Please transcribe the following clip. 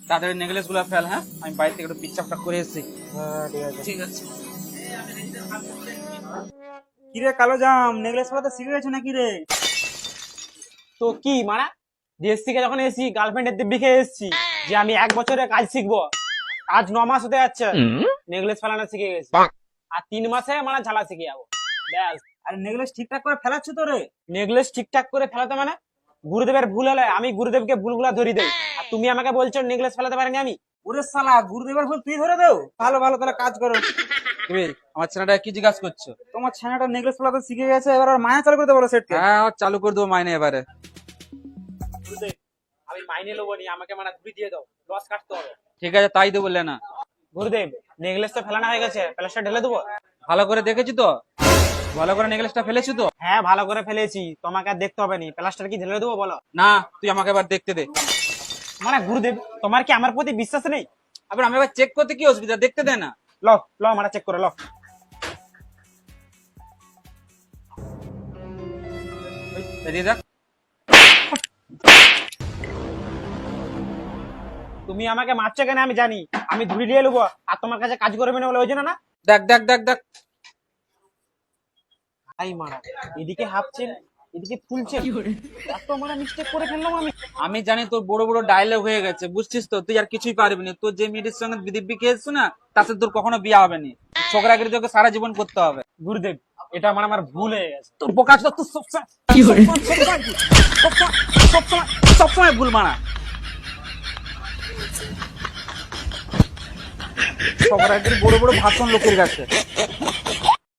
তাড়াতাড়ি নেকলেস গুলো ফেল। হ্যাঁ, আমি বাইরে থেকে একটু পিচ্চাপটা করে এসেছি। হ্যাঁ ঠিক আছে। ঠিক আছে। কিরে কালো জাম, নেকলেস পরা তো শিখে গেছে নাকি রে? তো কি মারা, দেশ থেকে যখন এসেছি গার্লফ্রেন্ডের দিব্যি খেয়ে এসেছি যে আমি 1 বছরে কাজ শিখবো। আজ 9 মাস হতে যাচ্ছে নেকলেস ফেলানো শিখে গেছি, আর 3 মাসে মানে ঝালা শিখে যাবো। ব্যাস। আরে নেকলেস ঠিকঠাক করে ফেলাচ্ছ তো রে? নেকলেস ঠিকঠাক করে ফেলাতে মানে গুরুদেবের ভুল হলে আমি গুরুদেবকে ভুলগুলা ধরিয়ে দেই, আর তুমি আমাকে বলছো নেকলেস ফেলাতে পারিনি আমি? ওরে শালা, গুরুদেবের ভুল তুই ধরে দেও? ভালো ভালো, তাহলে কাজ করো। তুমি আমার ছেলেটা কি জিজ্ঞাসা করছো? তোমার ছানাটা নেকলেস পরাতে শিখে গেছে, এবার ওর মায়া চালু করতে বলো সেটকে। হ্যাঁ, চালু করে দেবো মাইনে এবারে। গুরুদেব, আমি মাইনে নেবো নি, আমাকে মানে ধুই দিয়ে দাও, লস কাটতে হবে। ঠিক আছে, তাই দেবো না। গুরুদেব, নেকলেস তো ফেলানো হয়ে গেছে, প্লাস্টার ঢেলে দেবো? ভালো করে দেখেছি তো? ভালো করে নেকলেসটা ফেলেছি তো? হ্যাঁ ভালো করে ফেলেছি, তোমাকে আর দেখতে হবে না। প্লাস্টার কি ঢেলে দেবো বলো? না, তুই আমাকে এবার দেখতে দে। মানে গুরুদেব, তোমার কি আমার প্রতি বিশ্বাস নেই? আবার আমি এবার চেক করতে কি অসুবিধা, দেখতে দে না। ল ল, মানে চেক করে ল। দিয়ে দেখ। তুমি আমাকে মারছো কেন আমি জানি, আমি ধুরি নিয়ে নেবো, আর তোমার কাছে কাজ করবে না বলে ওই জন্য না? দেখ দেখ দেখ দেখ। তাই মারা, এদিকে হাফছেন এদিকে ফুলছেন, এত মানে মিস্টেক করে ফেললাম আমি। আমি জানি তোর বড় বড় ডায়লগ হয়ে গেছে, বুঝছিস তো? তুই আর কিছুই পারবি না। তোর যে মেয়েটির সঙ্গে দিব্যি খেয়েছিস না, তাতে তোর কখনো বিয়ে হবে না। ছোকরাগিরি তোকে সারা জীবন করতে হবে। গুরুদেব, এটা আমার আমার ভুল হয়ে গেছে। তোর বোকাচ তো তুই সবসময় ভুল মানা। ছোকরাগিরি বড় বড় ভাষণ লোকের কাছে।